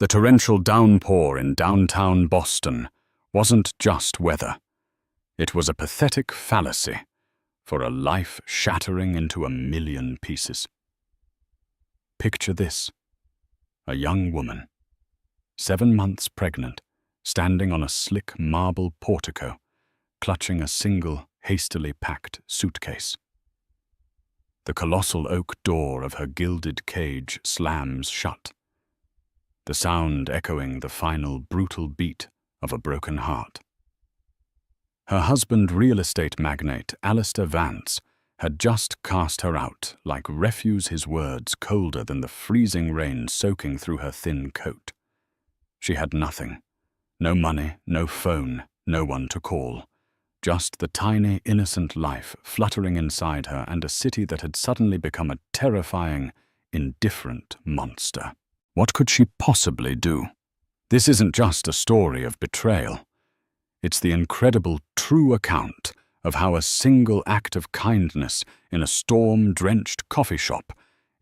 The torrential downpour in downtown Boston wasn't just weather. It was a pathetic fallacy for a life shattering into a million pieces. Picture this: a young woman, 7 months pregnant, standing on a slick marble portico, clutching a single, hastily packed suitcase. The colossal oak door of her gilded cage slams shut, the sound echoing the final brutal beat of a broken heart. Her husband, real estate magnate Alistair Vance, had just cast her out like refuse, his words colder than the freezing rain soaking through her thin coat. She had nothing. No money, no phone, no one to call. Just the tiny, innocent life fluttering inside her and a city that had suddenly become a terrifying, indifferent monster. What could she possibly do? This isn't just a story of betrayal. It's the incredible, true account of how a single act of kindness in a storm-drenched coffee shop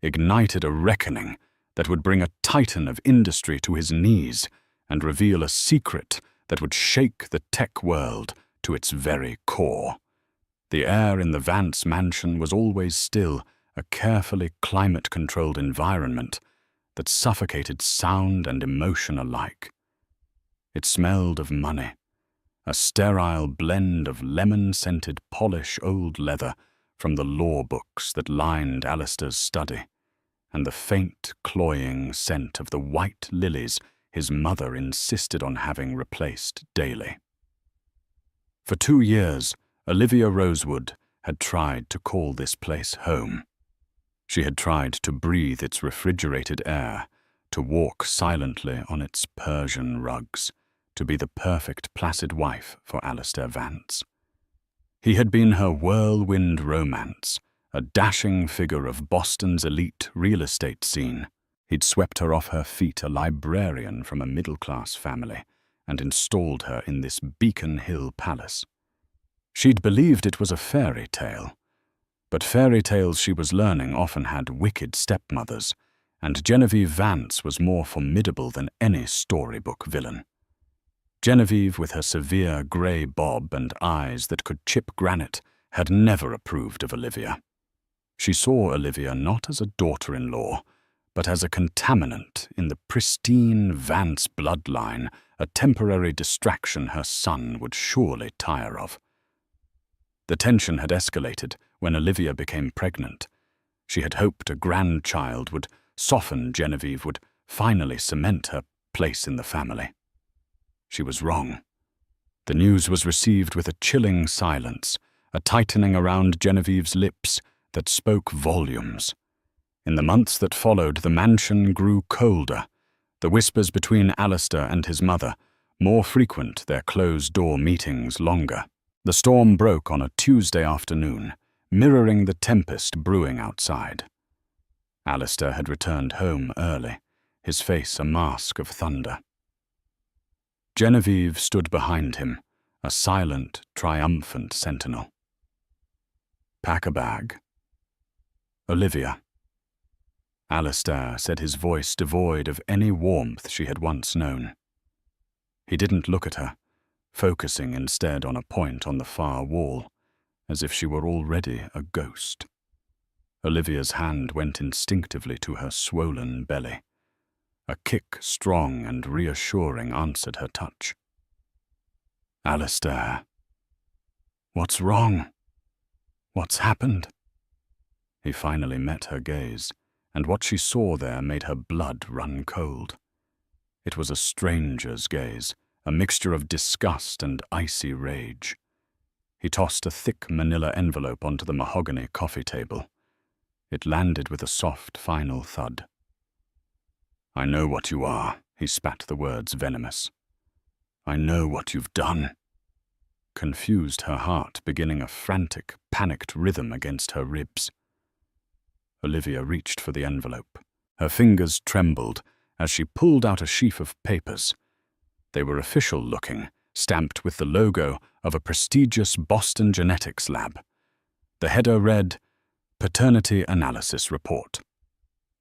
ignited a reckoning that would bring a titan of industry to his knees and reveal a secret that would shake the tech world to its very core. The air in the Vance mansion was always still, a carefully climate-controlled environment that suffocated sound and emotion alike. It smelled of money, a sterile blend of lemon-scented polish old leather from the law books that lined Alistair's study, and the faint, cloying scent of the white lilies his mother insisted on having replaced daily. For 2 years, Olivia Rosewood had tried to call this place home. She had tried to breathe its refrigerated air, to walk silently on its Persian rugs, to be the perfect placid wife for Alistair Vance. He had been her whirlwind romance, a dashing figure of Boston's elite real estate scene. He'd swept her off her feet, a librarian from a middle-class family, and installed her in this Beacon Hill palace. She'd believed it was a fairy tale, but fairy tales, she was learning, often had wicked stepmothers, and Genevieve Vance was more formidable than any storybook villain. Genevieve, with her severe grey bob and eyes that could chip granite, had never approved of Olivia. She saw Olivia not as a daughter-in-law, but as a contaminant in the pristine Vance bloodline, a temporary distraction her son would surely tire of. The tension had escalated when Olivia became pregnant. She had hoped a grandchild would soften Genevieve, would finally cement her place in the family. She was wrong. The news was received with a chilling silence, a tightening around Genevieve's lips that spoke volumes. In the months that followed, the mansion grew colder, the whispers between Alistair and his mother more frequent, their closed-door meetings longer. The storm broke on a Tuesday afternoon, mirroring the tempest brewing outside. Alistair had returned home early, his face a mask of thunder. Genevieve stood behind him, a silent, triumphant sentinel. "Pack a bag." "Olivia." Alistair said, his voice devoid of any warmth she had once known. He didn't look at her, focusing instead on a point on the far wall, as if she were already a ghost. Olivia's hand went instinctively to her swollen belly. A kick, strong and reassuring, answered her touch. "Alistair." "What's wrong? What's happened?" He finally met her gaze, and what she saw there made her blood run cold. It was a stranger's gaze, a mixture of disgust and icy rage. He tossed a thick manila envelope onto the mahogany coffee table. It landed with a soft, final thud. "I know what you are," he spat the words venomous. "I know what you've done." Confused, her heart beginning a frantic, panicked rhythm against her ribs. Olivia reached for the envelope. Her fingers trembled as she pulled out a sheaf of papers. They were official-looking, stamped with the logo of a prestigious Boston genetics lab. The header read, "Paternity Analysis Report."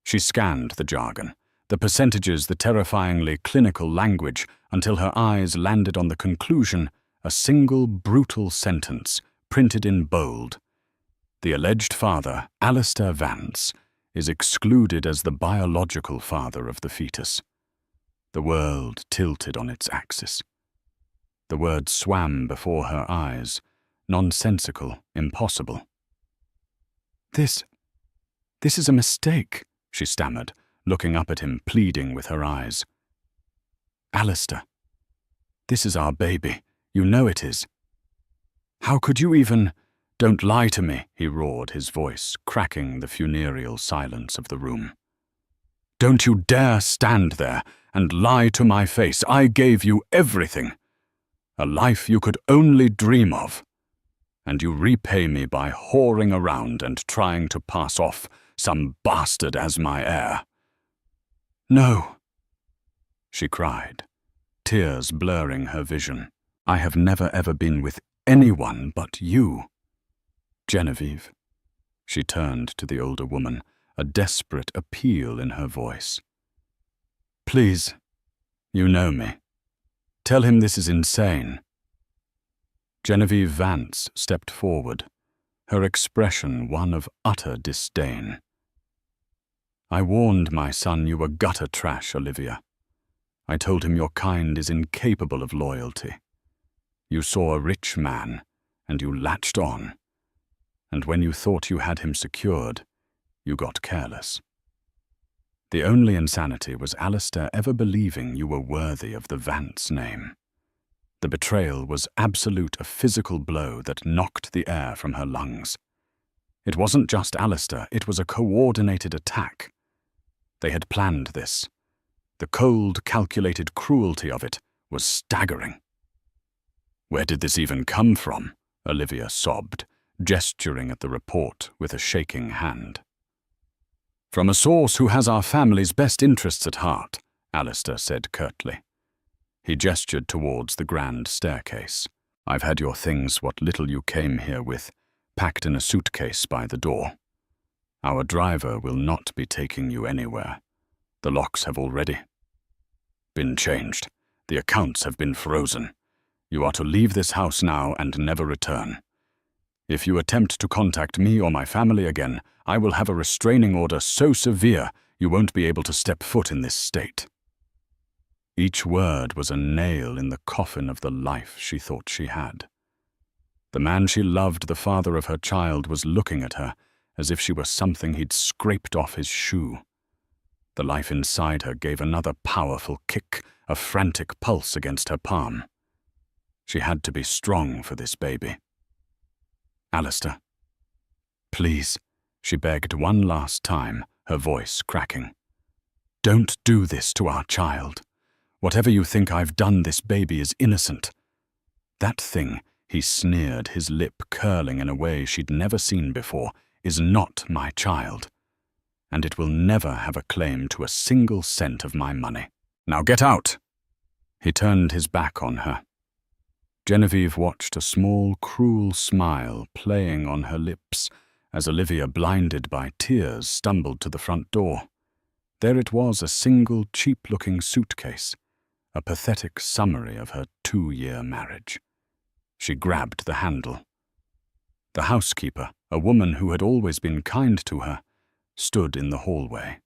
She scanned the jargon, The percentages, the terrifyingly clinical language, until her eyes landed on the conclusion, a single brutal sentence, printed in bold. The alleged father, Alistair Vance, is excluded as the biological father of the fetus. The world tilted on its axis. The words swam before her eyes, nonsensical, impossible. This is a mistake, she stammered, looking up at him, pleading with her eyes. Alistair, this is our baby. You know it is. How could you even— Don't lie to me, he roared, his voice cracking the funereal silence of the room. Don't you dare stand there and lie to my face. I gave you everything. A life you could only dream of. And you repay me by whoring around and trying to pass off some bastard as my heir. No, she cried, tears blurring her vision. I have never ever been with anyone but you. Genevieve. She turned to the older woman, a desperate appeal in her voice. Please, you know me. Tell him this is insane. Genevieve Vance stepped forward, her expression one of utter disdain. I warned my son you were gutter trash, Olivia. I told him your kind is incapable of loyalty. You saw a rich man, and you latched on. And when you thought you had him secured, you got careless. The only insanity was Alistair ever believing you were worthy of the Vance name. The betrayal was absolute, a physical blow that knocked the air from her lungs. It wasn't just Alistair, it was a coordinated attack. They had planned this. The cold, calculated cruelty of it was staggering. Where did this even come from? Olivia sobbed, gesturing at the report with a shaking hand. From a source who has our family's best interests at heart, Alistair said curtly. He gestured towards the grand staircase. I've had your things, what little you came here with, packed in a suitcase by the door. Our driver will not be taking you anywhere. The locks have already been changed. The accounts have been frozen. You are to leave this house now and never return. If you attempt to contact me or my family again, I will have a restraining order so severe you won't be able to step foot in this state. Each word was a nail in the coffin of the life she thought she had. The man she loved, the father of her child, was looking at her as if she were something he'd scraped off his shoe. The life inside her gave another powerful kick, a frantic pulse against her palm. She had to be strong for this baby. Alistair, please, she begged one last time, her voice cracking. Don't do this to our child. Whatever you think I've done, this baby is innocent. That thing, he sneered, his lip curling in a way she'd never seen before, is not my child. And it will never have a claim to a single cent of my money. Now get out! He turned his back on her. Genevieve watched a small, cruel smile playing on her lips as Olivia, blinded by tears, stumbled to the front door. There it was, a single, cheap-looking suitcase, a pathetic summary of her 2-year marriage. She grabbed the handle. The housekeeper, a woman who had always been kind to her, stood in the hallway.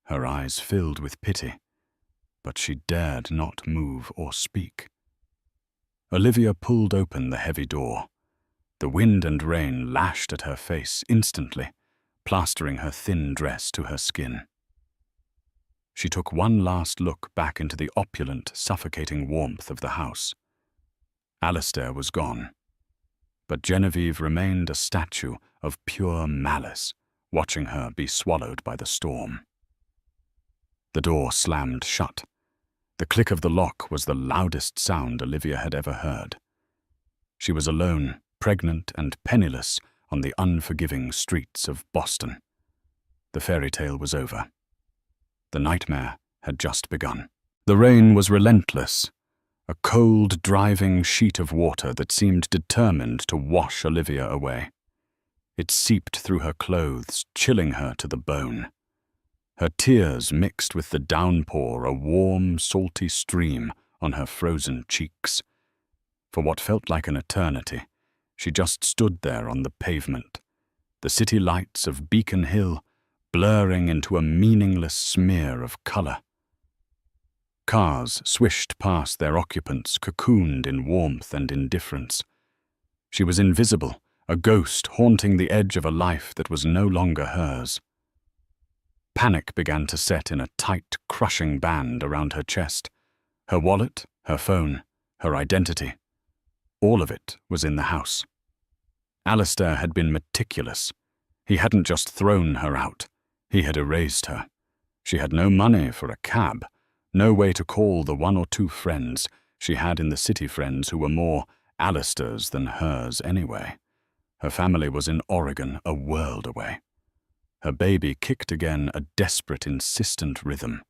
Her eyes filled with pity, but she dared not move or speak. Olivia pulled open the heavy door. The wind and rain lashed at her face instantly, plastering her thin dress to her skin. She took one last look back into the opulent, suffocating warmth of the house. Alistair was gone, but Genevieve remained a statue of pure malice, watching her be swallowed by the storm. The door slammed shut. The click of the lock was the loudest sound Olivia had ever heard. She was alone, pregnant and penniless, on the unforgiving streets of Boston. The fairy tale was over. The nightmare had just begun. The rain was relentless, a cold, driving sheet of water that seemed determined to wash Olivia away. It seeped through her clothes, chilling her to the bone. Her tears mixed with the downpour, a warm, salty stream on her frozen cheeks. For what felt like an eternity, she just stood there on the pavement, the city lights of Beacon Hill blurring into a meaningless smear of colour. Cars swished past their occupants, cocooned in warmth and indifference. She was invisible, a ghost haunting the edge of a life that was no longer hers. Panic began to set in a tight, crushing band around her chest. Her wallet, her phone, her identity. All of it was in the house. Alistair had been meticulous. He hadn't just thrown her out. He had erased her. She had no money for a cab, no way to call the one or two friends she had in the city, friends who were more Alistair's than hers anyway. Her family was in Oregon, a world away. Her baby kicked again, a desperate, insistent rhythm.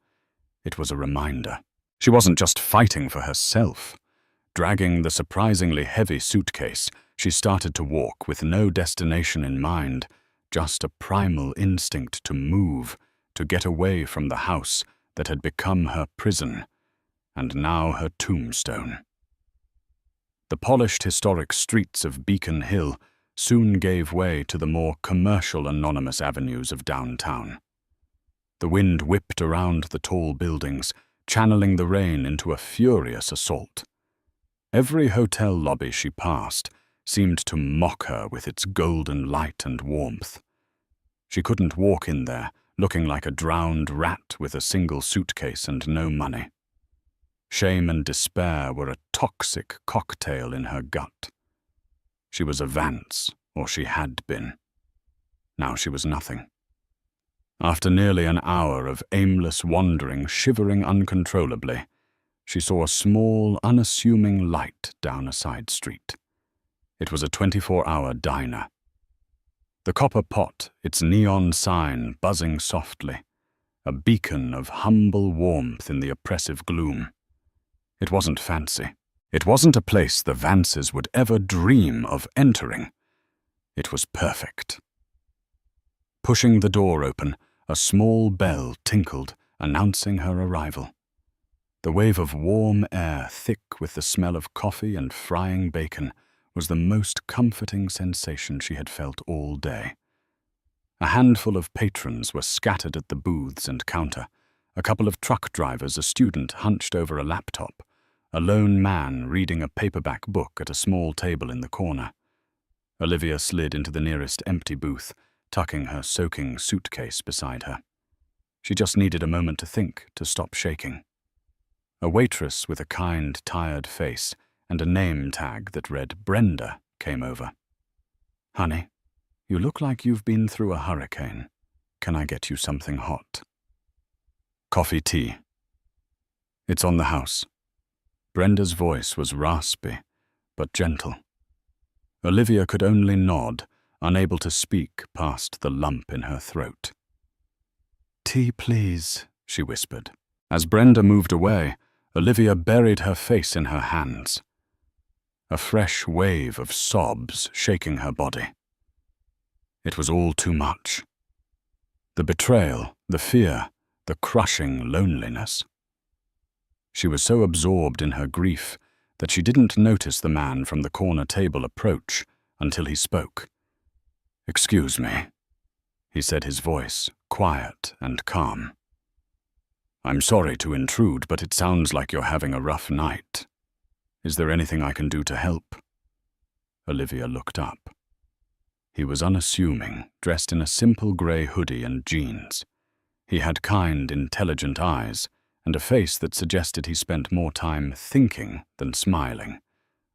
It was a reminder. She wasn't just fighting for herself. Dragging the surprisingly heavy suitcase, she started to walk with no destination in mind, just a primal instinct to move, to get away from the house that had become her prison, and now her tombstone. The polished historic streets of Beacon Hill soon gave way to the more commercial anonymous avenues of downtown. The wind whipped around the tall buildings, channeling the rain into a furious assault. Every hotel lobby she passed seemed to mock her with its golden light and warmth. She couldn't walk in there, looking like a drowned rat with a single suitcase and no money. Shame and despair were a toxic cocktail in her gut. She was a Vance, or she had been. Now she was nothing. After nearly an hour of aimless wandering, shivering uncontrollably, she saw a small, unassuming light down a side street. It was a 24-hour diner. The copper pot, its neon sign buzzing softly, a beacon of humble warmth in the oppressive gloom. It wasn't fancy. It wasn't a place the Vances would ever dream of entering. It was perfect. Pushing the door open, a small bell tinkled, announcing her arrival. The wave of warm air, thick with the smell of coffee and frying bacon, was the most comforting sensation she had felt all day. A handful of patrons were scattered at the booths and counter, a couple of truck drivers, a student hunched over a laptop, a lone man reading a paperback book at a small table in the corner. Olivia slid into the nearest empty booth, tucking her soaking suitcase beside her. She just needed a moment to think, to stop shaking. A waitress with a kind, tired face and a name tag that read Brenda came over. "Honey, you look like you've been through a hurricane. Can I get you something hot?" "Coffee, tea." "It's on the house." Brenda's voice was raspy, but gentle. Olivia could only nod, unable to speak past the lump in her throat. "Tea, please," she whispered. As Brenda moved away, Olivia buried her face in her hands. A fresh wave of sobs shaking her body. It was all too much. The betrayal, the fear, the crushing loneliness. She was so absorbed in her grief that she didn't notice the man from the corner table approach until he spoke. "Excuse me," he said, his voice quiet and calm. "I'm sorry to intrude, but it sounds like you're having a rough night. Is there anything I can do to help?" Olivia looked up. He was unassuming, dressed in a simple grey hoodie and jeans. He had kind, intelligent eyes, and a face that suggested he spent more time thinking than smiling,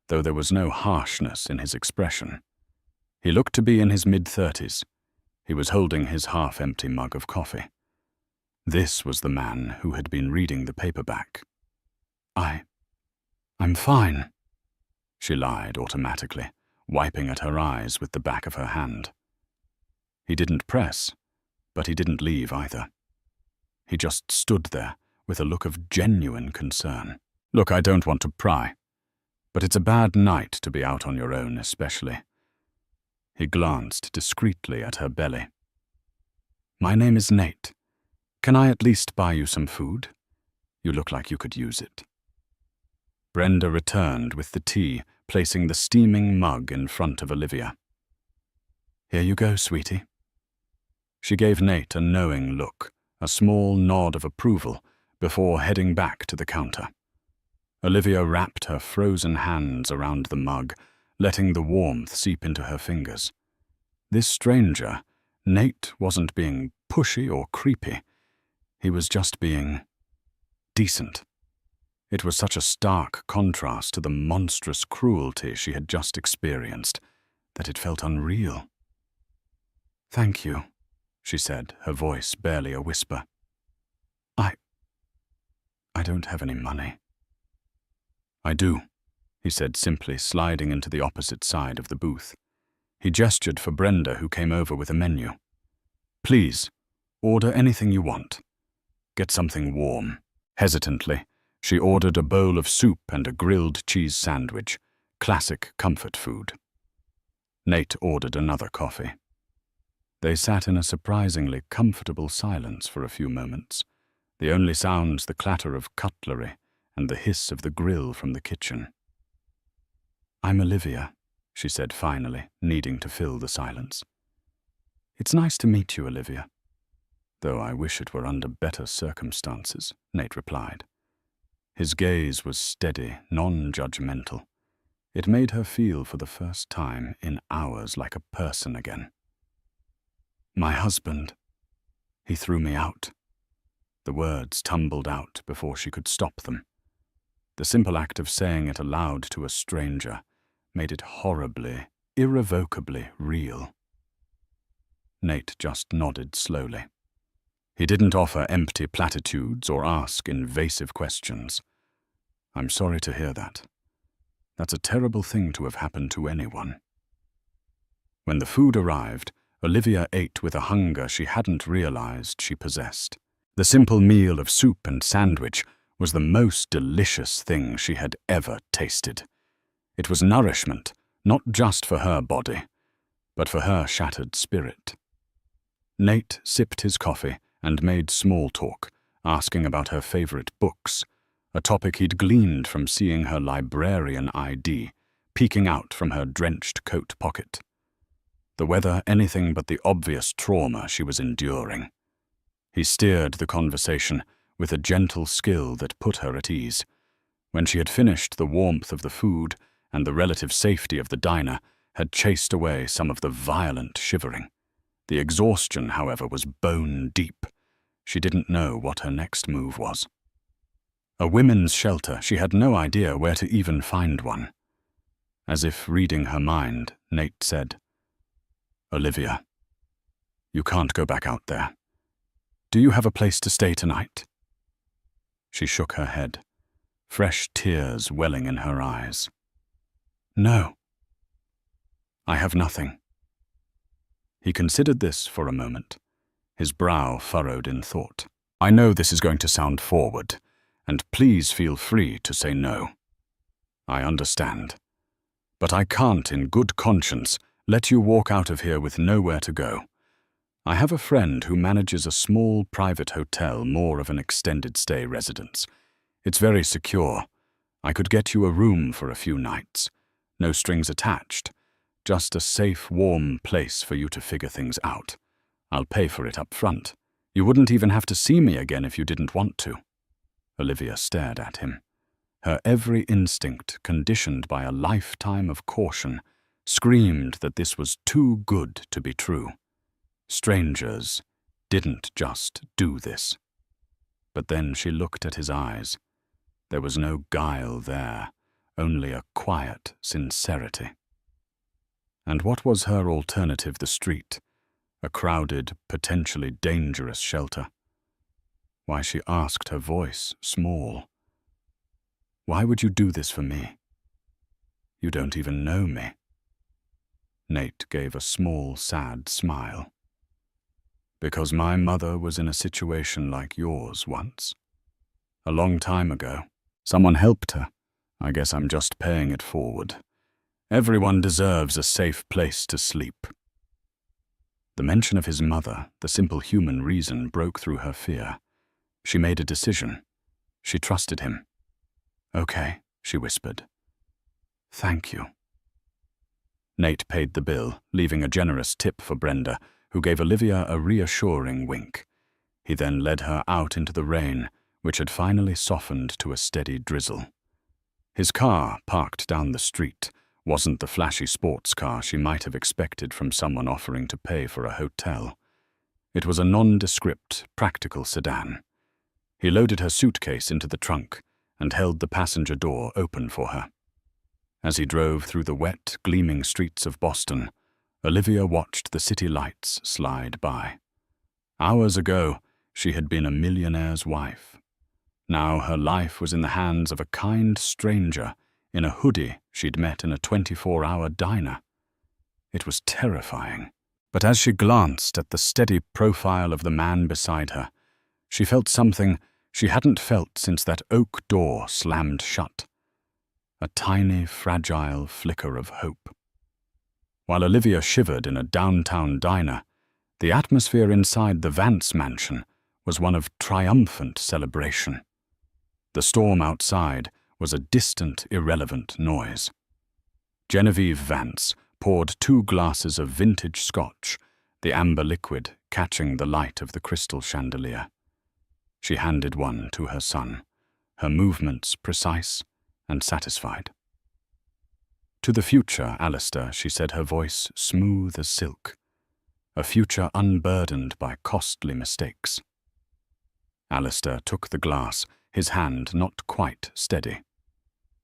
though there was no harshness in his expression. He looked to be in his mid-30s. He was holding his half-empty mug of coffee. This was the man who had been reading the paperback. I'm fine," she lied automatically, wiping at her eyes with the back of her hand. He didn't press, but he didn't leave either. He just stood there with a look of genuine concern. "Look, I don't want to pry, but it's a bad night to be out on your own, especially." He glanced discreetly at her belly. "My name is Nate. Can I at least buy you some food? You look like you could use it. Brenda returned with the tea, placing the steaming mug in front of Olivia. Here you go, sweetie. She gave Nate a knowing look, a small nod of approval, before heading back to the counter. Olivia wrapped her frozen hands around the mug, letting the warmth seep into her fingers. This stranger, Nate, wasn't being pushy or creepy. He was just being decent. It was such a stark contrast to the monstrous cruelty she had just experienced that it felt unreal. Thank you, she said, her voice barely a whisper. I don't have any money. I do, he said simply, sliding into the opposite side of the booth. He gestured for Brenda, who came over with a menu. Please, order anything you want. Get something warm. Hesitantly, she ordered a bowl of soup and a grilled cheese sandwich, classic comfort food. Nate ordered another coffee. They sat in a surprisingly comfortable silence for a few moments, the only sounds the clatter of cutlery and the hiss of the grill from the kitchen. I'm Olivia, she said finally, needing to fill the silence. It's nice to meet you, Olivia. Though I wish it were under better circumstances, Nate replied. His gaze was steady, non-judgmental. It made her feel for the first time in hours like a person again. My husband. He threw me out. The words tumbled out before she could stop them. The simple act of saying it aloud to a stranger made it horribly, irrevocably real. Nate just nodded slowly. He didn't offer empty platitudes or ask invasive questions. I'm sorry to hear that. That's a terrible thing to have happened to anyone. When the food arrived, Olivia ate with a hunger she hadn't realized she possessed. The simple meal of soup and sandwich was the most delicious thing she had ever tasted. It was nourishment, not just for her body, but for her shattered spirit. Nate sipped his coffee and made small talk, asking about her favorite books, a topic he'd gleaned from seeing her librarian ID peeking out from her drenched coat pocket. The weather anything but the obvious trauma she was enduring. He steered the conversation with a gentle skill that put her at ease. When she had finished, the warmth of the food and the relative safety of the diner had chased away some of the violent shivering. The exhaustion, however, was bone deep. She didn't know what her next move was. A women's shelter, she had no idea where to even find one. As if reading her mind, Nate said, Olivia, you can't go back out there. Do you have a place to stay tonight? She shook her head, fresh tears welling in her eyes. No. I have nothing. He considered this for a moment, his brow furrowed in thought. I know this is going to sound forward, and please feel free to say no. I understand. But I can't, in good conscience, let you walk out of here with nowhere to go. I have a friend who manages a small private hotel, more of an extended stay residence. It's very secure. I could get you a room for a few nights. No strings attached. Just a safe, warm place for you to figure things out. I'll pay for it up front. You wouldn't even have to see me again if you didn't want to. Olivia stared at him. Her every instinct, conditioned by a lifetime of caution, screamed that this was too good to be true. Strangers didn't just do this. But then she looked at his eyes. There was no guile there, only a quiet sincerity. And what was her alternative, the street? A crowded, potentially dangerous shelter. Why, she asked, her voice small. Why would you do this for me? You don't even know me. Nate gave a small, sad smile. Because my mother was in a situation like yours once. A long time ago. Someone helped her. I guess I'm just paying it forward. Everyone deserves a safe place to sleep. The mention of his mother, the simple human reason, broke through her fear. She made a decision. She trusted him. "Okay," she whispered. "Thank you." Nate paid the bill, leaving a generous tip for Brenda, who gave Olivia a reassuring wink. He then led her out into the rain, which had finally softened to a steady drizzle. His car, parked down the street, wasn't the flashy sports car she might have expected from someone offering to pay for a hotel. It was a nondescript, practical sedan. He loaded her suitcase into the trunk and held the passenger door open for her. As he drove through the wet, gleaming streets of Boston, Olivia watched the city lights slide by. Hours ago, she had been a millionaire's wife. Now her life was in the hands of a kind stranger in a hoodie she'd met in a 24-hour diner. It was terrifying, but as she glanced at the steady profile of the man beside her, she felt something she hadn't felt since that oak door slammed shut. A tiny, fragile flicker of hope. While Olivia shivered in a downtown diner, the atmosphere inside the Vance mansion was one of triumphant celebration. The storm outside was a distant, irrelevant noise. Genevieve Vance poured 2 glasses of vintage scotch, the amber liquid catching the light of the crystal chandelier. She handed one to her son, her movements precise and satisfied. "To the future, Alistair," she said, her voice smooth as silk. "A future unburdened by costly mistakes." Alistair took the glass, his hand not quite steady.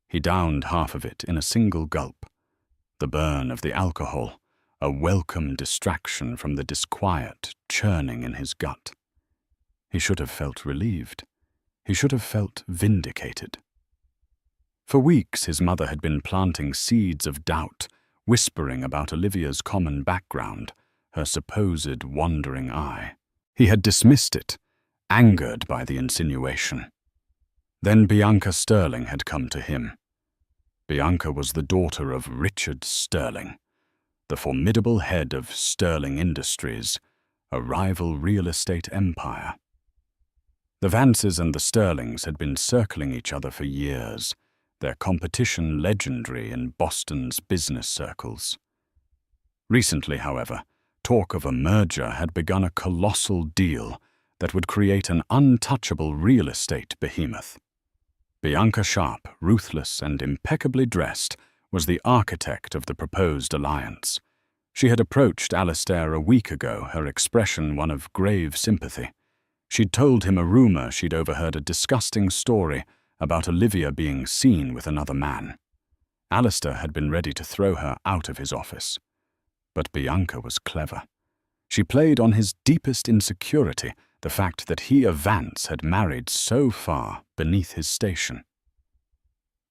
He downed half of it in a single gulp. The burn of the alcohol, a welcome distraction from the disquiet churning in his gut. He should have felt relieved. He should have felt vindicated. For weeks his mother had been planting seeds of doubt, whispering about Olivia's common background, her supposed wandering eye. He had dismissed it, angered by the insinuation. Then Bianca Sterling had come to him. Bianca was the daughter of Richard Sterling, the formidable head of Sterling Industries, a rival real estate empire. The Vances and the Sterlings had been circling each other for years, their competition legendary in Boston's business circles. Recently, however, talk of a merger had begun, a colossal deal that would create an untouchable real estate behemoth. Bianca Sharp, ruthless and impeccably dressed, was the architect of the proposed alliance. She had approached Alistair a week ago, her expression one of grave sympathy. She'd told him a rumor she'd overheard, a disgusting story about Olivia being seen with another man. Alistair had been ready to throw her out of his office. But Bianca was clever. She played on his deepest insecurity, the fact that he of Vance had married so far beneath his station.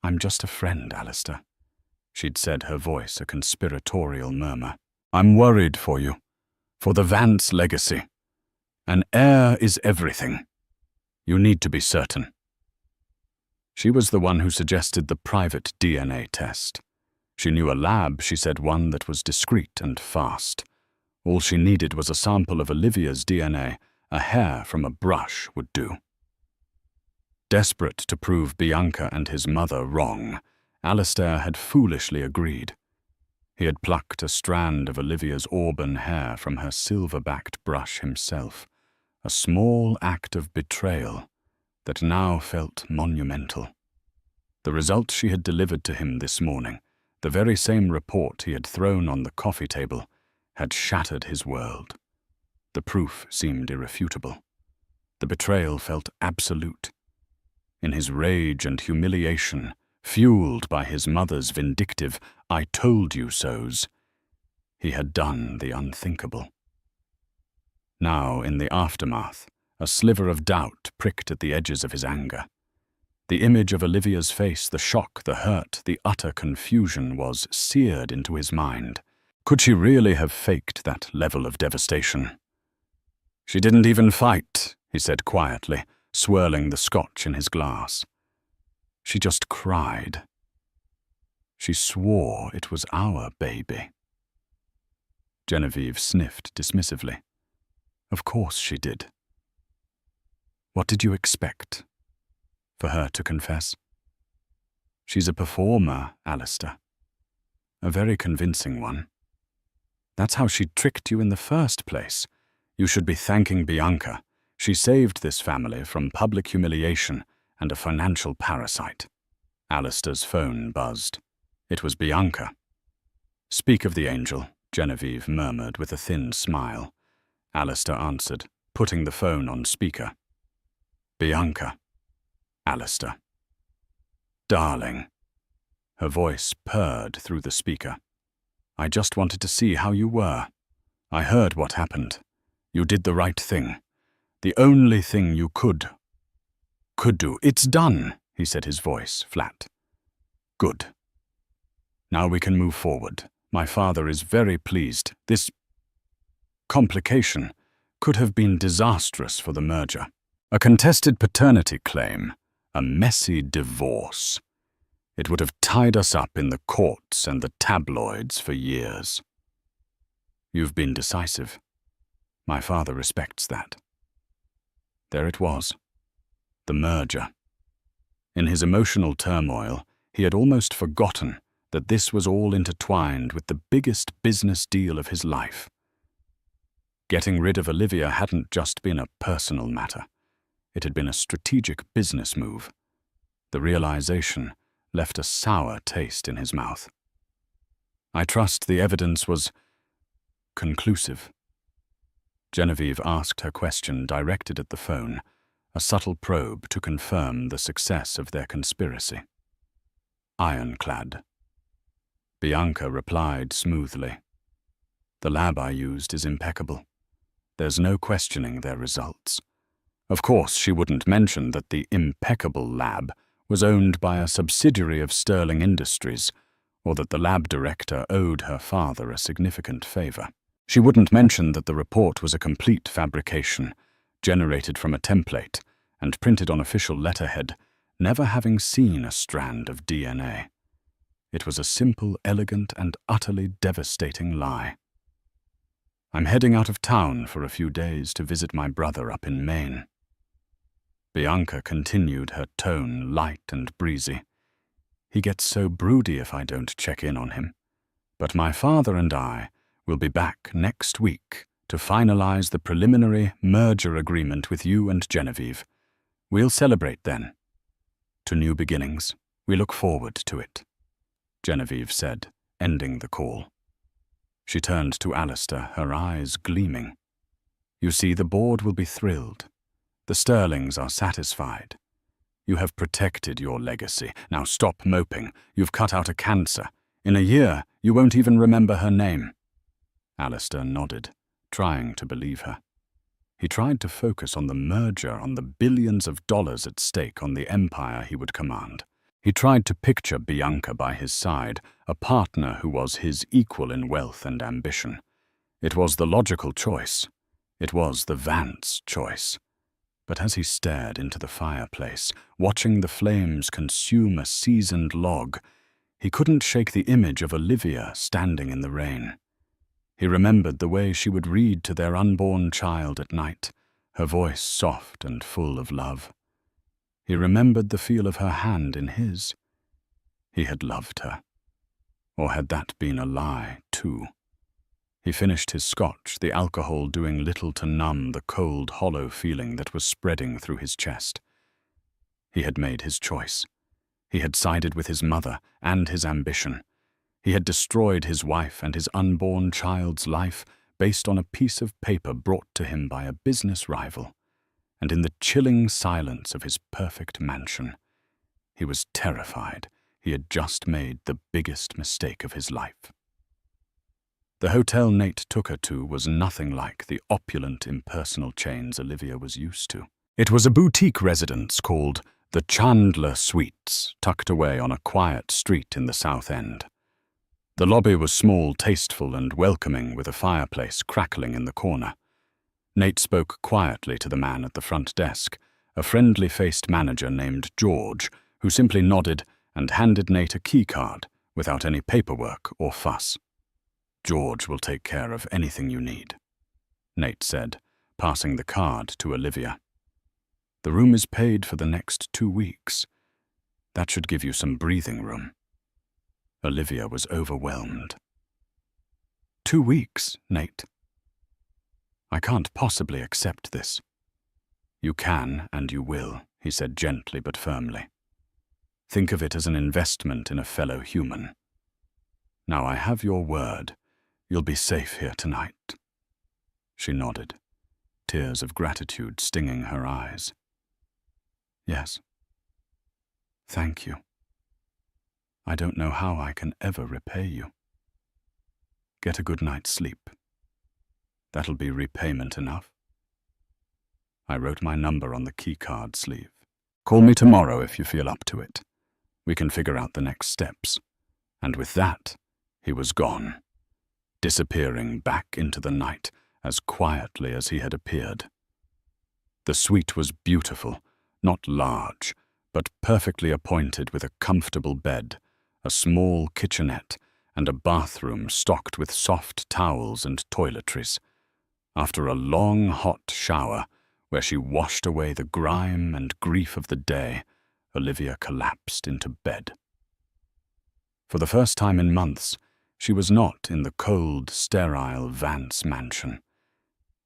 "I'm just a friend, Alistair," she'd said, her voice a conspiratorial murmur. "I'm worried for you, for the Vance legacy. An heir is everything. You need to be certain." She was the one who suggested the private DNA test. She knew a lab, she said, one that was discreet and fast. All she needed was a sample of Olivia's DNA. A hair from a brush would do. Desperate to prove Bianca and his mother wrong, Alistair had foolishly agreed. He had plucked a strand of Olivia's auburn hair from her silver-backed brush himself, a small act of betrayal that now felt monumental. The result she had delivered to him this morning, the very same report he had thrown on the coffee table, had shattered his world. The proof seemed irrefutable. The betrayal felt absolute. In his rage and humiliation, fueled by his mother's vindictive "I told you so's," he had done the unthinkable. Now, in the aftermath, a sliver of doubt pricked at the edges of his anger. The image of Olivia's face, the shock, the hurt, the utter confusion was seared into his mind. Could she really have faked that level of devastation? "She didn't even fight," he said quietly, swirling the scotch in his glass. "She just cried. She swore it was our baby." Genevieve sniffed dismissively. Of course she did. What did you expect? For her to confess? She's a performer, Alistair. A very convincing one. That's how she tricked you in the first place. You should be thanking Bianca. She saved this family from public humiliation and a financial parasite. Alistair's phone buzzed. It was Bianca. Speak of the angel, Genevieve murmured with a thin smile. Alistair answered, putting the phone on speaker. Bianca. Alistair. Darling. Her voice purred through the speaker. I just wanted to see how you were. I heard what happened. You did the right thing. The only thing you could do. It's done, he said, his voice flat. Good. Now we can move forward. My father is very pleased. This complication could have been disastrous for the merger. A contested paternity claim, a messy divorce. It would have tied us up in the courts and the tabloids for years. You've been decisive. My father respects that. There it was. The merger. In his emotional turmoil, he had almost forgotten that this was all intertwined with the biggest business deal of his life. Getting rid of Olivia hadn't just been a personal matter. It had been a strategic business move. The realization left a sour taste in his mouth. I trust the evidence was conclusive. Genevieve asked her question directed at the phone, a subtle probe to confirm the success of their conspiracy. Ironclad. Bianca replied smoothly. The lab I used is impeccable. There's no questioning their results. Of course, she wouldn't mention that the impeccable lab was owned by a subsidiary of Sterling Industries, or that the lab director owed her father a significant favor. She wouldn't mention that the report was a complete fabrication, generated from a template and printed on official letterhead, never having seen a strand of DNA. It was a simple, elegant, and utterly devastating lie. I'm heading out of town for a few days to visit my brother up in Maine. Bianca continued, her tone light and breezy. He gets so broody if I don't check in on him. But my father and I will be back next week to finalize the preliminary merger agreement with you and Genevieve. We'll celebrate then. To new beginnings. We look forward to it, Genevieve said, ending the call. She turned to Alistair, her eyes gleaming. You see, the board will be thrilled. The Sterlings are satisfied. You have protected your legacy. Now stop moping. You've cut out a cancer. In a year, you won't even remember her name. Alistair nodded, trying to believe her. He tried to focus on the merger, on the billions of dollars at stake, on the empire he would command. He tried to picture Bianca by his side, a partner who was his equal in wealth and ambition. It was the logical choice. It was the Vance choice. But as he stared into the fireplace, watching the flames consume a seasoned log, he couldn't shake the image of Olivia standing in the rain. He remembered the way she would read to their unborn child at night, her voice soft and full of love. He remembered the feel of her hand in his. He had loved her. Or had that been a lie, too? He finished his scotch, the alcohol doing little to numb the cold, hollow feeling that was spreading through his chest. He had made his choice. He had sided with his mother and his ambition. He had destroyed his wife and his unborn child's life based on a piece of paper brought to him by a business rival. And in the chilling silence of his perfect mansion, he was terrified he had just made the biggest mistake of his life. The hotel Nate took her to was nothing like the opulent, impersonal chains Olivia was used to. It was a boutique residence called the Chandler Suites, tucked away on a quiet street in the South End. The lobby was small, tasteful, and welcoming, with a fireplace crackling in the corner. Nate spoke quietly to the man at the front desk, a friendly-faced manager named George, who simply nodded and handed Nate a key card without any paperwork or fuss. George will take care of anything you need, Nate said, passing the card to Olivia. The room is paid for the next 2 weeks. That should give you some breathing room. Olivia was overwhelmed. 2 weeks, Nate. I can't possibly accept this. You can and you will, he said gently but firmly. Think of it as an investment in a fellow human. Now I have your word. You'll be safe here tonight. She nodded, tears of gratitude stinging her eyes. Yes. Thank you. I don't know how I can ever repay you. Get a good night's sleep. That'll be repayment enough. I wrote my number on the keycard sleeve. Call me tomorrow if you feel up to it. We can figure out the next steps. And with that, he was gone, disappearing back into the night as quietly as he had appeared. The suite was beautiful, not large, but perfectly appointed with a comfortable bed, a small kitchenette, and a bathroom stocked with soft towels and toiletries. After a long, hot shower, where she washed away the grime and grief of the day, Olivia collapsed into bed. For the first time in months, she was not in the cold, sterile Vance mansion.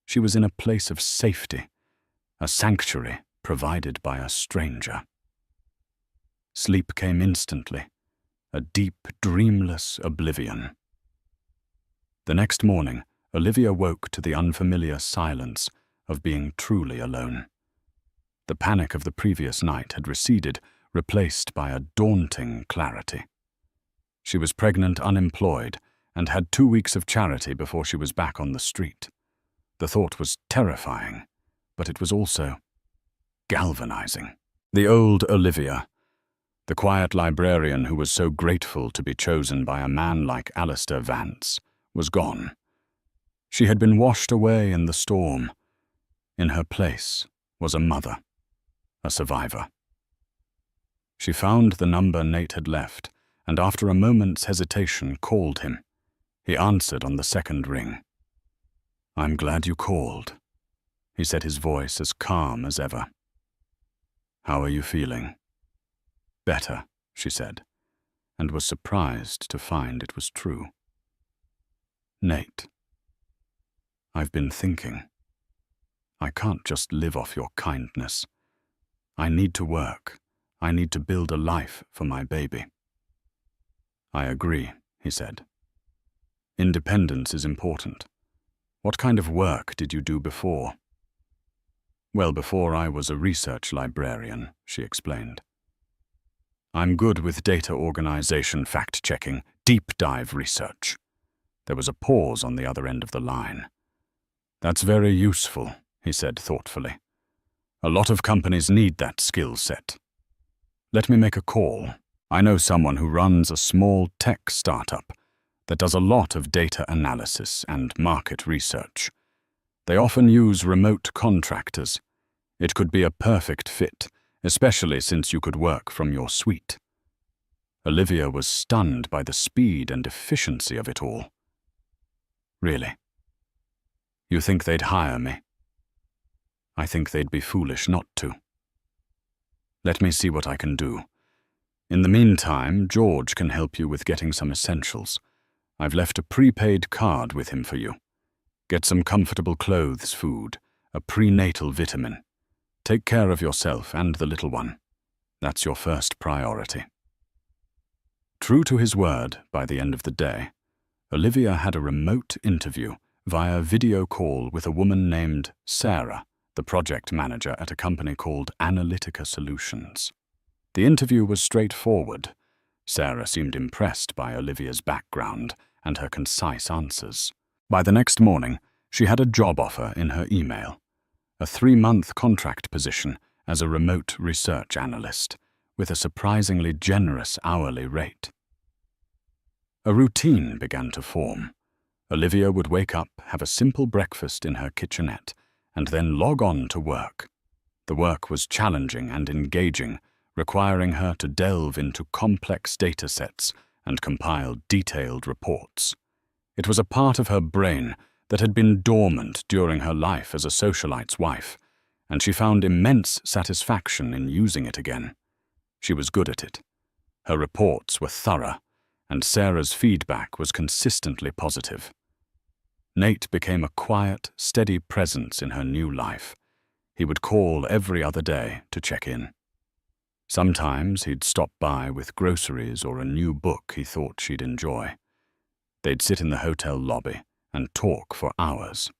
She was in a place of safety, a sanctuary provided by a stranger. Sleep came instantly, a deep, dreamless oblivion. The next morning, Olivia woke to the unfamiliar silence of being truly alone. The panic of the previous night had receded, replaced by a daunting clarity. She was pregnant, unemployed, and had 2 weeks of charity before she was back on the street. The thought was terrifying, but it was also galvanizing. The old Olivia, the quiet librarian who was so grateful to be chosen by a man like Alistair Vance, was gone. She had been washed away in the storm. In her place was a mother, a survivor. She found the number Nate had left, and after a moment's hesitation called him. He answered on the second ring. "I'm glad you called," he said, his voice as calm as ever. "How are you feeling?" "Better," she said, and was surprised to find it was true. "Nate, I've been thinking. I can't just live off your kindness. I need to work. I need to build a life for my baby." "I agree," he said. "Independence is important. What kind of work did you do before?" "Well, before I was a research librarian," she explained. "I'm good with data organization, fact-checking, deep-dive research." There was a pause on the other end of the line. "That's very useful," he said thoughtfully. "A lot of companies need that skill set. Let me make a call. I know someone who runs a small tech startup that does a lot of data analysis and market research. They often use remote contractors. It could be a perfect fit, especially since you could work from your suite." Olivia was stunned by the speed and efficiency of it all. "Really? You think they'd hire me?" "I think they'd be foolish not to." "Let me see what I can do. In the meantime, George can help you with getting some essentials. I've left a prepaid card with him for you. Get some comfortable clothes, food, a prenatal vitamin. Take care of yourself and the little one. That's your first priority." True to his word, by the end of the day, Olivia had a remote interview via video call with a woman named Sarah, the project manager at a company called Analytica Solutions. The interview was straightforward. Sarah seemed impressed by Olivia's background and her concise answers. By the next morning, she had a job offer in her email, a 3-month contract position as a remote research analyst, with a surprisingly generous hourly rate. A routine began to form. Olivia would wake up, have a simple breakfast in her kitchenette, and then log on to work. The work was challenging and engaging, requiring her to delve into complex data sets and compile detailed reports. It was a part of her brain that had been dormant during her life as a socialite's wife, and she found immense satisfaction in using it again. She was good at it. Her reports were thorough, and Sarah's feedback was consistently positive. Nate became a quiet, steady presence in her new life. He would call every other day to check in. Sometimes he'd stop by with groceries or a new book he thought she'd enjoy. They'd sit in the hotel lobby and talk for hours.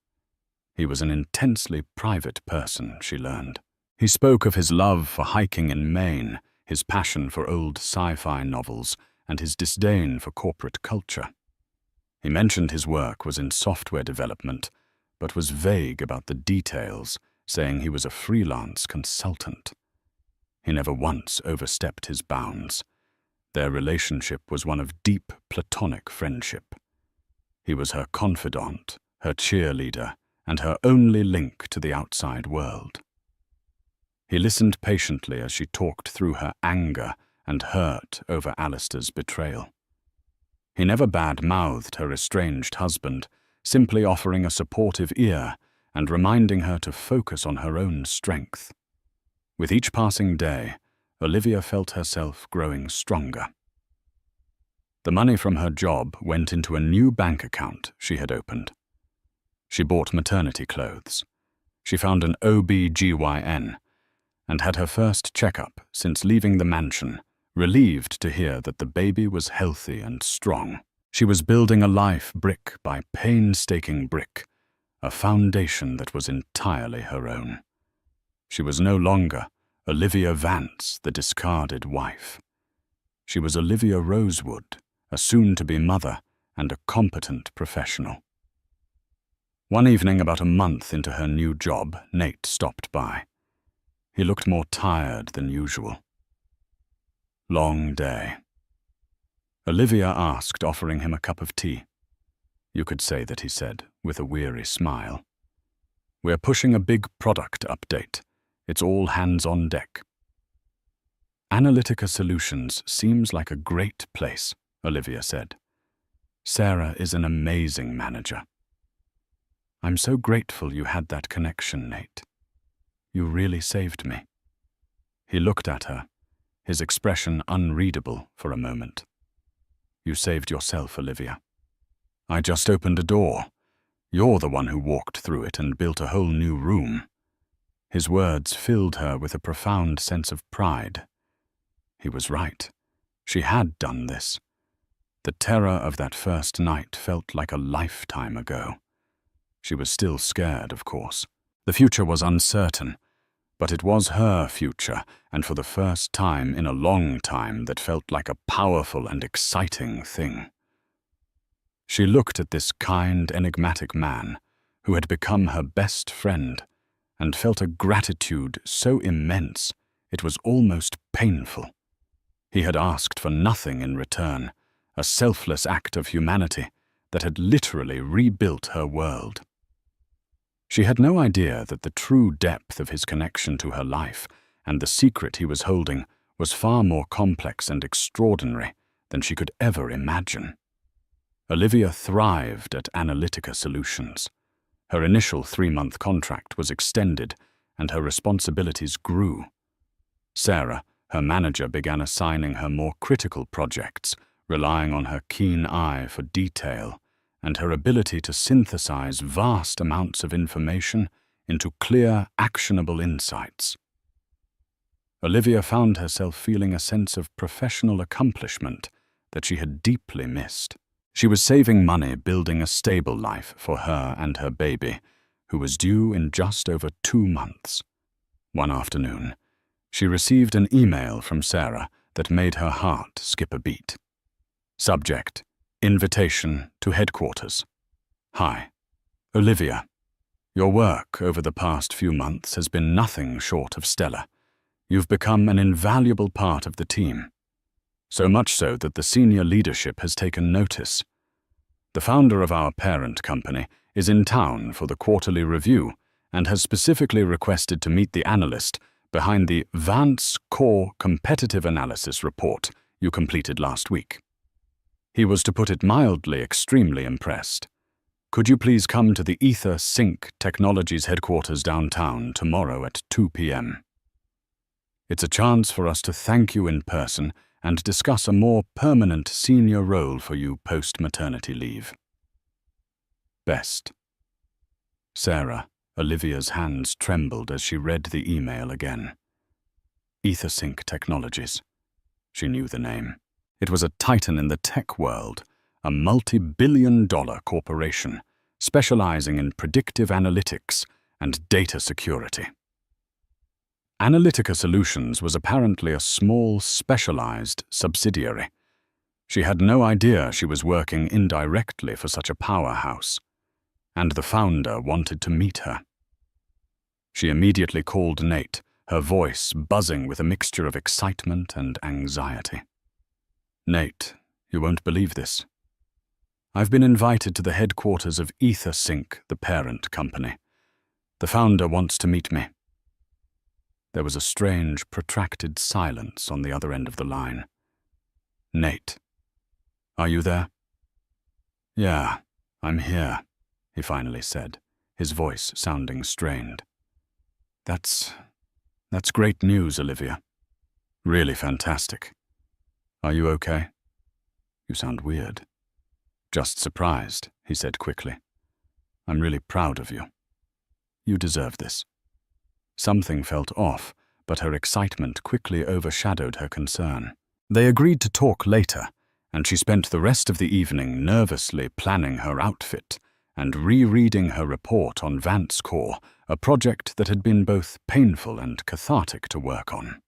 He was an intensely private person, she learned. He spoke of his love for hiking in Maine, his passion for old sci-fi novels, and his disdain for corporate culture. He mentioned his work was in software development, but was vague about the details, saying he was a freelance consultant. He never once overstepped his bounds. Their relationship was one of deep platonic friendship. He was her confidant, her cheerleader, and her only link to the outside world. He listened patiently as she talked through her anger and hurt over Alistair's betrayal. He never bad-mouthed her estranged husband, simply offering a supportive ear and reminding her to focus on her own strength. With each passing day, Olivia felt herself growing stronger. The money from her job went into a new bank account she had opened. She bought maternity clothes. She found an OB/GYN and had her first checkup since leaving the mansion, relieved to hear that the baby was healthy and strong. She was building a life brick by painstaking brick, a foundation that was entirely her own. She was no longer Olivia Vance, the discarded wife. She was Olivia Rosewood, a soon-to-be mother and a competent professional. One evening, about a month into her new job, Nate stopped by. He looked more tired than usual. Long day. Olivia asked, offering him a cup of tea. You could say that he said, with a weary smile. We're pushing a big product update. It's all hands on deck. Analytica Solutions seems like a great place, Olivia said. Sarah is an amazing manager. I'm so grateful you had that connection, Nate. You really saved me. He looked at her, his expression unreadable for a moment. You saved yourself, Olivia. I just opened a door. You're the one who walked through it and built a whole new room. His words filled her with a profound sense of pride. He was right. She had done this. The terror of that first night felt like a lifetime ago. She was still scared, of course. The future was uncertain, but it was her future, and for the first time in a long time that felt like a powerful and exciting thing. She looked at this kind, enigmatic man who had become her best friend and felt a gratitude so immense it was almost painful. He had asked for nothing in return, a selfless act of humanity that had literally rebuilt her world. She had no idea that the true depth of his connection to her life and the secret he was holding was far more complex and extraordinary than she could ever imagine. Olivia thrived at Analytica Solutions. Her initial 3-month contract was extended, and her responsibilities grew. Sarah, her manager, began assigning her more critical projects, relying on her keen eye for detail and her ability to synthesize vast amounts of information into clear, actionable insights. Olivia found herself feeling a sense of professional accomplishment that she had deeply missed. She was saving money building a stable life for her and her baby, who was due in just over 2 months. One afternoon, she received an email from Sarah that made her heart skip a beat. Subject: Invitation to headquarters. Hi. Olivia, your work over the past few months has been nothing short of stellar. You've become an invaluable part of the team. So much so that the senior leadership has taken notice. The founder of our parent company is in town for the quarterly review and has specifically requested to meet the analyst behind the Vance Core Competitive Analysis report you completed last week. He was, to put it mildly, extremely impressed. "Could you please come to the Ether Sync Technologies headquarters downtown tomorrow at 2 p.m.? It's a chance for us to thank you in person and discuss a more permanent senior role for you post-maternity leave. Best." Sarah, Olivia's hands trembled as she read the email again. EtherSync Technologies. She knew the name. It was a titan in the tech world, a multi-billion-dollar corporation specializing in predictive analytics and data security. Analytica Solutions was apparently a small, specialized subsidiary. She had no idea she was working indirectly for such a powerhouse, and the founder wanted to meet her. She immediately called Nate, her voice buzzing with a mixture of excitement and anxiety. "Nate, you won't believe this. I've been invited to the headquarters of EtherSync, the parent company. The founder wants to meet me." There was a strange, protracted silence on the other end of the line. "Nate, are you there?" "Yeah, I'm here," he finally said, his voice sounding strained. That's great news, Olivia. Really fantastic. Are you okay? You sound weird." "Just surprised," he said quickly. "I'm really proud of you. You deserve this." Something felt off, but her excitement quickly overshadowed her concern. They agreed to talk later, and she spent the rest of the evening nervously planning her outfit and rereading her report on Vance Core, a project that had been both painful and cathartic to work on.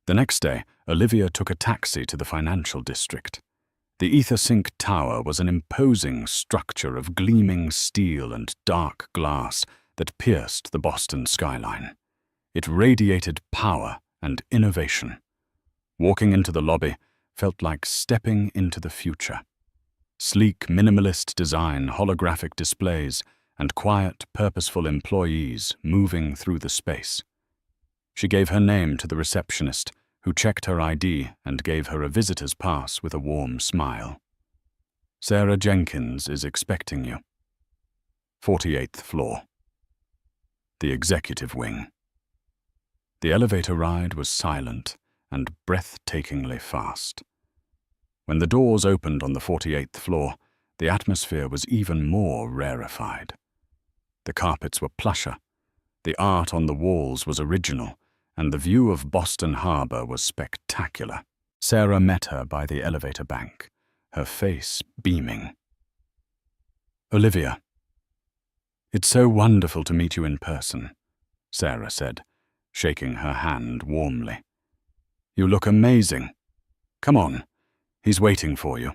The next day, Olivia took a taxi to the financial district. The EtherSync Tower was an imposing structure of gleaming steel and dark glass that pierced the Boston skyline. It radiated power and innovation. Walking into the lobby felt like stepping into the future. Sleek, minimalist design, holographic displays, and quiet, purposeful employees moving through the space. She gave her name to the receptionist, who checked her ID and gave her a visitor's pass with a warm smile. "Sarah Jenkins is expecting you. 48th floor. The executive wing." The elevator ride was silent and breathtakingly fast. When the doors opened on the 48th floor, the atmosphere was even more rarefied. The carpets were plusher, the art on the walls was original, and the view of Boston Harbor was spectacular. Sarah met her by the elevator bank, her face beaming. "Olivia, it's so wonderful to meet you in person," Sarah said, shaking her hand warmly. "You look amazing. Come on, he's waiting for you."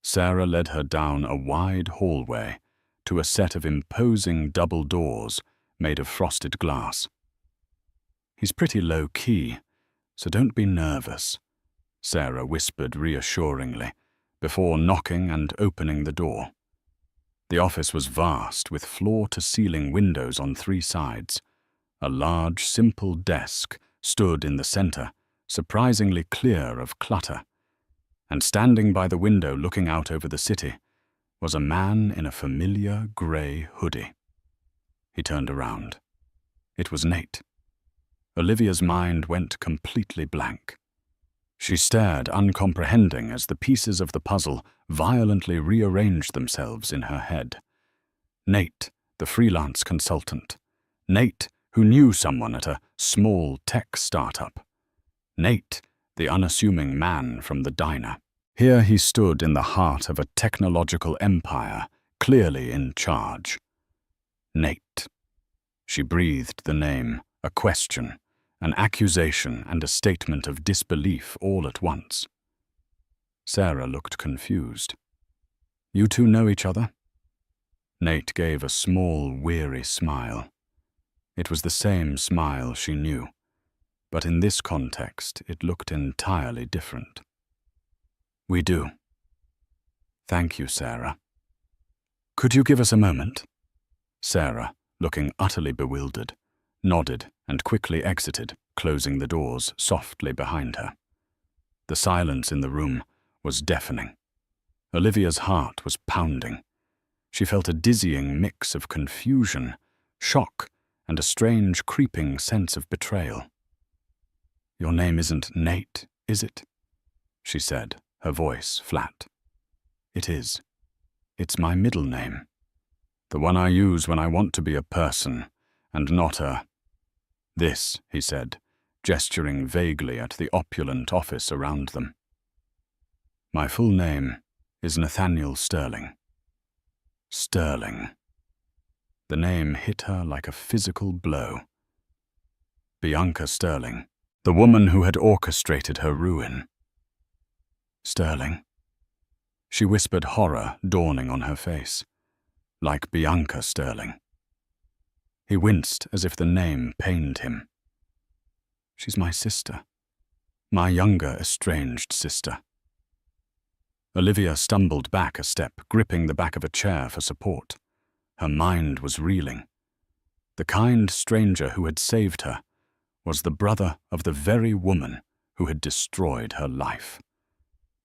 Sarah led her down a wide hallway to a set of imposing double doors made of frosted glass. "He's pretty low-key, so don't be nervous," Sarah whispered reassuringly, before knocking and opening the door. The office was vast, with floor-to-ceiling windows on 3 sides. A large, simple desk stood in the center, surprisingly clear of clutter. And standing by the window looking out over the city was a man in a familiar gray hoodie. He turned around. It was Nate. Olivia's mind went completely blank. She stared uncomprehending as the pieces of the puzzle violently rearranged themselves in her head. Nate, the freelance consultant. Nate, who knew someone at a small tech startup. Nate, the unassuming man from the diner. Here he stood in the heart of a technological empire, clearly in charge. Nate. She breathed the name, a question, an accusation and a statement of disbelief all at once. Sarah looked confused. "You two know each other?" Nate gave a small, weary smile. It was the same smile she knew, but in this context it looked entirely different. "We do." "Thank you, Sarah." "Could you give us a moment?" Sarah, looking utterly bewildered, nodded and quickly exited, closing the doors softly behind her. The silence in the room was deafening. Olivia's heart was pounding. She felt a dizzying mix of confusion, shock, and a strange, creeping sense of betrayal. "Your name isn't Nate, is it?" she said, her voice flat. "It is. It's my middle name. The one I use when I want to be a person, and not a—" "This," he said, gesturing vaguely at the opulent office around them. "My full name is Nathaniel Sterling." Sterling. The name hit her like a physical blow. Bianca Sterling, the woman who had orchestrated her ruin. "Sterling," she whispered, horror dawning on her face. "Like Bianca Sterling." He winced as if the name pained him. "She's my sister. My younger estranged sister." Olivia stumbled back a step, gripping the back of a chair for support. Her mind was reeling. The kind stranger who had saved her was the brother of the very woman who had destroyed her life.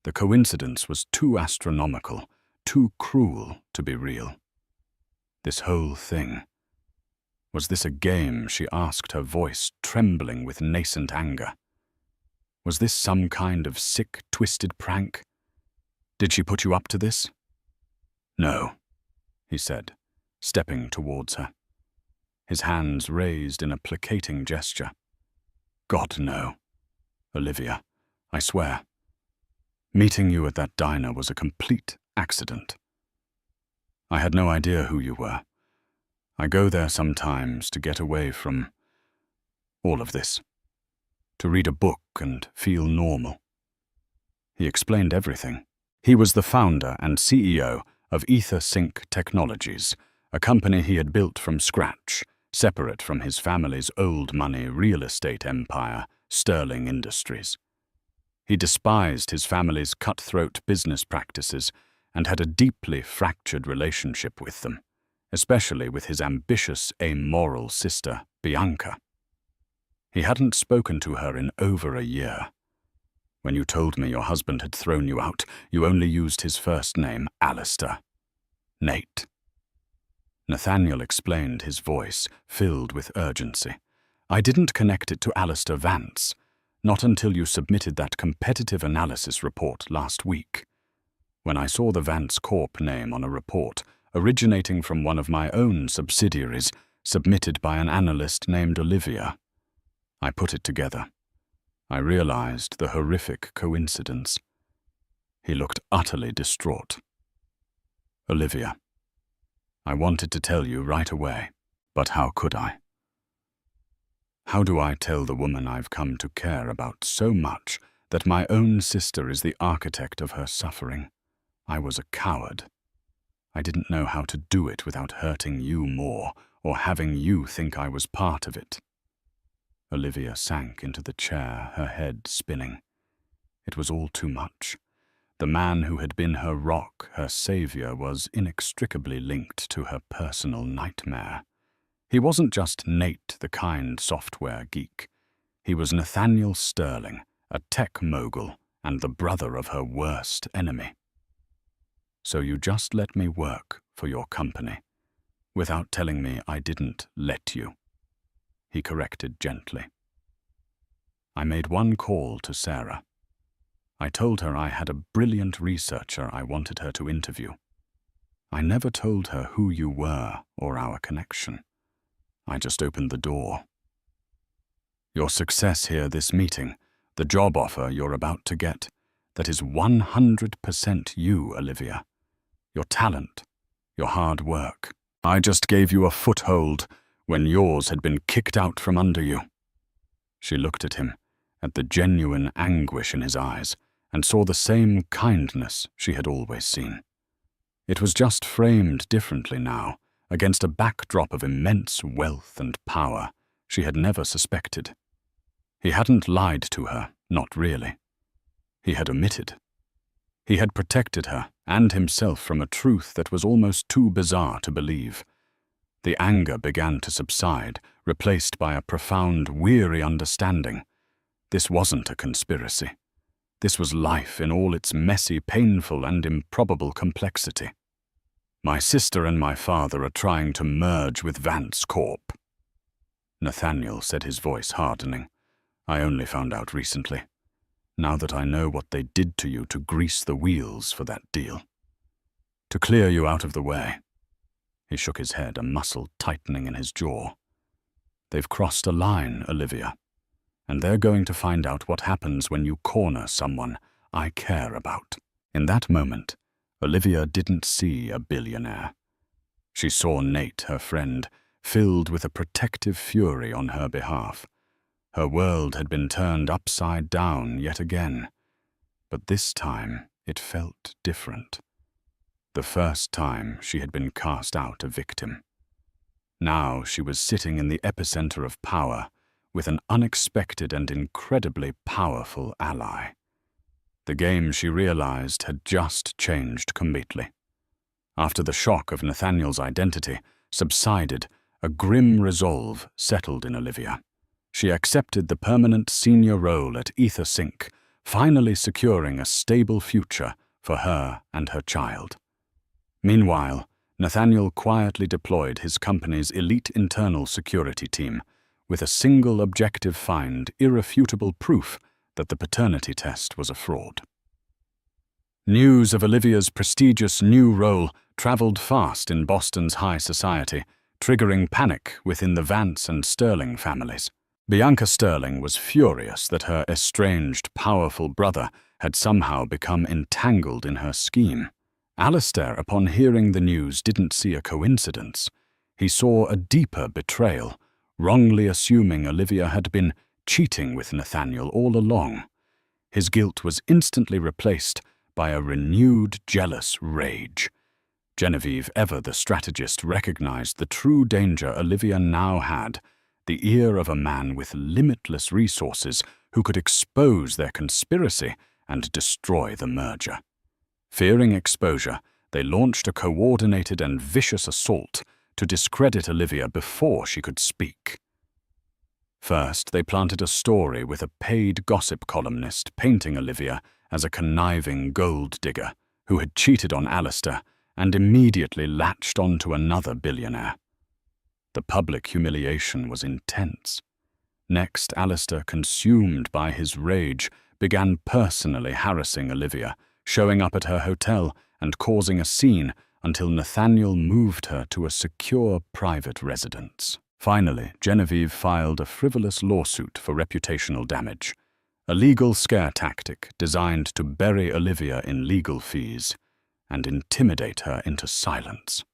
The coincidence was too astronomical, too cruel to be real. This whole thing. Was this a game, she asked, her voice trembling with nascent anger? Was this some kind of sick, twisted prank? Did she put you up to this? "No," he said, stepping towards her. His hands raised in a placating gesture. "God, no. Olivia, I swear. Meeting you at that diner was a complete accident. I had no idea who you were. I go there sometimes to get away from all of this, to read a book and feel normal." He explained everything. He was the founder and CEO of EtherSync Technologies, a company he had built from scratch, separate from his family's old money real estate empire, Sterling Industries. He despised his family's cutthroat business practices and had a deeply fractured relationship with them, especially with his ambitious, amoral sister, Bianca. He hadn't spoken to her in over a year. "When you told me your husband had thrown you out, you only used his first name, Alistair. Nate." Nathaniel explained, his voice filled with urgency. "I didn't connect it to Alistair Vance, not until you submitted that competitive analysis report last week. When I saw the Vance Corp name on a report originating from one of my own subsidiaries, submitted by an analyst named Olivia, I put it together. I realized the horrific coincidence." He looked utterly distraught. "Olivia, I wanted to tell you right away, but how could I? How do I tell the woman I've come to care about so much that my own sister is the architect of her suffering? I was a coward. I didn't know how to do it without hurting you more or having you think I was part of it." Olivia sank into the chair, her head spinning. It was all too much. The man who had been her rock, her savior, was inextricably linked to her personal nightmare. He wasn't just Nate, the kind software geek. He was Nathaniel Sterling, a tech mogul and the brother of her worst enemy. "So you just let me work for your company, without telling me I didn't let you," he corrected gently. "I made one call to Sarah. I told her I had a brilliant researcher I wanted her to interview. I never told her who you were or our connection. I just opened the door. Your success here this meeting, the job offer you're about to get, that is 100% you, Olivia. Your talent, your hard work. I just gave you a foothold when yours had been kicked out from under you." She looked at him, at the genuine anguish in his eyes, and saw the same kindness she had always seen. It was just framed differently now, against a backdrop of immense wealth and power she had never suspected. He hadn't lied to her, not really. He had omitted. He had protected her and himself from a truth that was almost too bizarre to believe. The anger began to subside, replaced by a profound, weary understanding. This wasn't a conspiracy. This was life in all its messy, painful, and improbable complexity. My sister and my father are trying to merge with Vance Corp. Nathaniel said, his voice hardening. I only found out recently. Now that I know what they did to you to grease the wheels for that deal. To clear you out of the way. He shook his head, a muscle tightening in his jaw. They've crossed a line, Olivia. And they're going to find out what happens when you corner someone I care about. In that moment, Olivia didn't see a billionaire. She saw Nate, her friend, filled with a protective fury on her behalf. Her world had been turned upside down yet again. But this time it felt different. The first time she had been cast out a victim. Now she was sitting in the epicenter of power, with an unexpected and incredibly powerful ally. The game, she realized, had just changed completely. After the shock of Nathaniel's identity subsided, a grim resolve settled in Olivia. She accepted the permanent senior role at EtherSync, finally securing a stable future for her and her child. Meanwhile, Nathaniel quietly deployed his company's elite internal security team, with a single objective: find irrefutable proof that the paternity test was a fraud. News of Olivia's prestigious new role traveled fast in Boston's high society, triggering panic within the Vance and Sterling families. Bianca Sterling was furious that her estranged, powerful brother had somehow become entangled in her scheme. Alistair, upon hearing the news, didn't see a coincidence. He saw a deeper betrayal, wrongly assuming Olivia had been cheating with Nathaniel all along. His guilt was instantly replaced by a renewed jealous rage. Genevieve, ever the strategist, recognized the true danger Olivia now had, the ear of a man with limitless resources who could expose their conspiracy and destroy the merger. Fearing exposure, they launched a coordinated and vicious assault to discredit Olivia before she could speak. First, they planted a story with a paid gossip columnist painting Olivia as a conniving gold digger who had cheated on Alistair and immediately latched onto another billionaire. The public humiliation was intense. Next, Alistair, consumed by his rage, began personally harassing Olivia, showing up at her hotel and causing a scene until Nathaniel moved her to a secure private residence. Finally, Genevieve filed a frivolous lawsuit for reputational damage, a legal scare tactic designed to bury Olivia in legal fees and intimidate her into silence.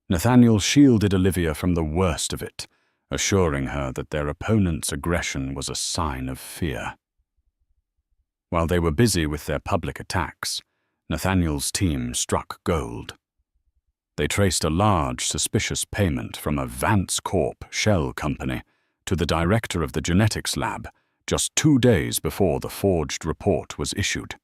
Nathaniel shielded Olivia from the worst of it, assuring her that their opponent's aggression was a sign of fear. While they were busy with their public attacks, Nathaniel's team struck gold. They traced a large, suspicious payment from a Vance Corp shell company to the director of the genetics lab just 2 days before the forged report was issued.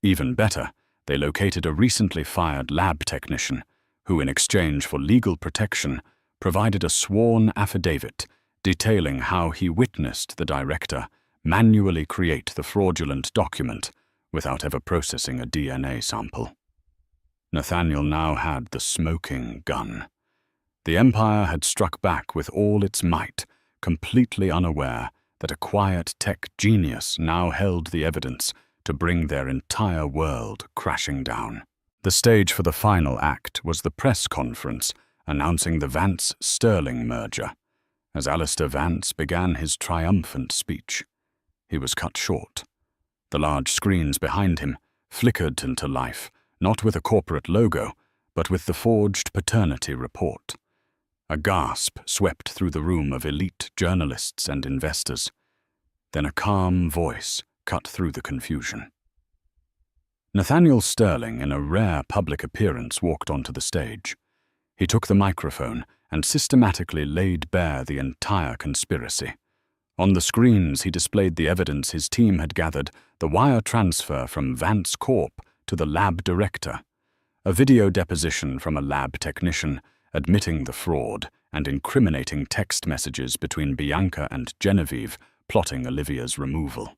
Even better, they located a recently fired lab technician who, in exchange for legal protection, provided a sworn affidavit detailing how he witnessed the director manually create the fraudulent document without ever processing a DNA sample. Nathaniel now had the smoking gun. The Empire had struck back with all its might, completely unaware that a quiet tech genius now held the evidence to bring their entire world crashing down. The stage for the final act was the press conference announcing the Vance-Sterling merger. As Alistair Vance began his triumphant speech, he was cut short. The large screens behind him flickered into life, not with a corporate logo, but with the forged paternity report. A gasp swept through the room of elite journalists and investors. Then a calm voice cut through the confusion. Nathaniel Sterling, in a rare public appearance, walked onto the stage. He took the microphone and systematically laid bare the entire conspiracy. On the screens, he displayed the evidence his team had gathered, the wire transfer from Vance Corp to the lab director, a video deposition from a lab technician admitting the fraud and incriminating text messages between Bianca and Genevieve plotting Olivia's removal.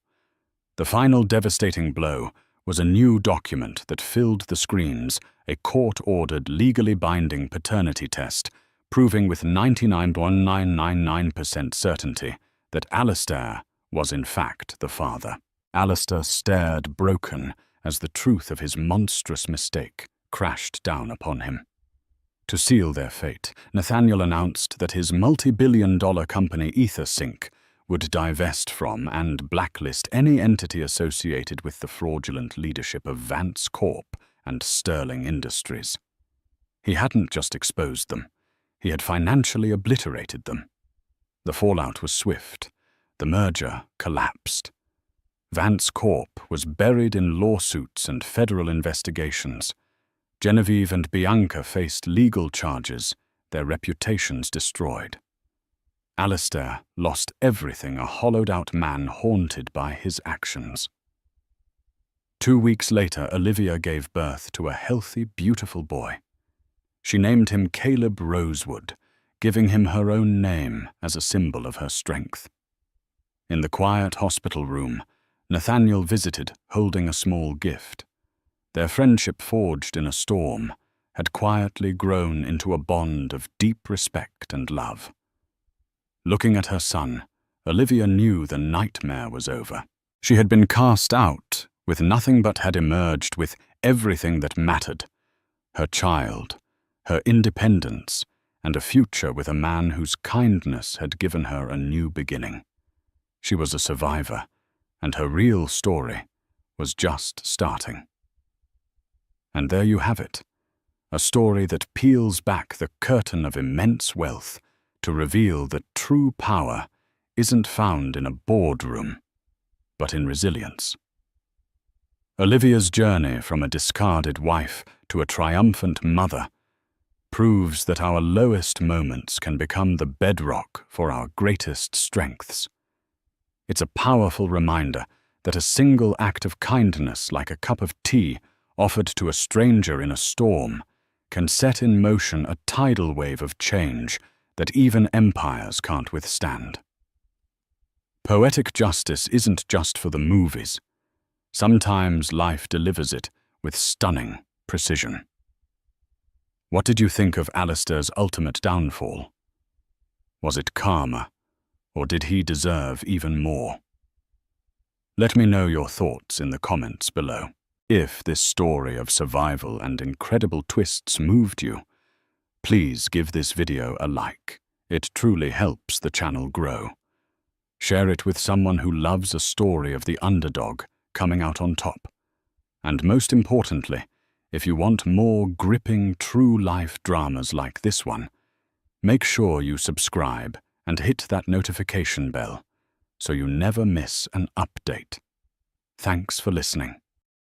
The final devastating blow was a new document that filled the screens, a court-ordered, legally binding paternity test, proving with 99.999% certainty that Alistair was in fact the father. Alistair stared broken as the truth of his monstrous mistake crashed down upon him. To seal their fate, Nathaniel announced that his multi-billion-dollar company EtherSync would divest from and blacklist any entity associated with the fraudulent leadership of Vance Corp and Sterling Industries. He hadn't just exposed them, he had financially obliterated them. The fallout was swift. The merger collapsed. Vance Corp was buried in lawsuits and federal investigations. Genevieve and Bianca faced legal charges, their reputations destroyed. Alistair lost everything, a hollowed-out man haunted by his actions. 2 weeks later, Olivia gave birth to a healthy, beautiful boy. She named him Caleb Rosewood, giving him her own name as a symbol of her strength. In the quiet hospital room, Nathaniel visited, holding a small gift. Their friendship, forged in a storm, had quietly grown into a bond of deep respect and love. Looking at her son, Olivia knew the nightmare was over. She had been cast out with nothing but had emerged with everything that mattered: her child, her independence, and a future with a man whose kindness had given her a new beginning. She was a survivor, and her real story was just starting. And there you have it, a story that peels back the curtain of immense wealth to reveal that true power isn't found in a boardroom, but in resilience. Olivia's journey from a discarded wife to a triumphant mother proves that our lowest moments can become the bedrock for our greatest strengths. It's a powerful reminder that a single act of kindness, like a cup of tea offered to a stranger in a storm, can set in motion a tidal wave of change that even empires can't withstand. Poetic justice isn't just for the movies. Sometimes life delivers it with stunning precision. What did you think of Alistair's ultimate downfall? Was it karma, or did he deserve even more? Let me know your thoughts in the comments below. If this story of survival and incredible twists moved you, please give this video a like. It truly helps the channel grow. Share it with someone who loves a story of the underdog coming out on top. And most importantly, if you want more gripping, true-life dramas like this one, make sure you subscribe and hit that notification bell so you never miss an update. Thanks for listening.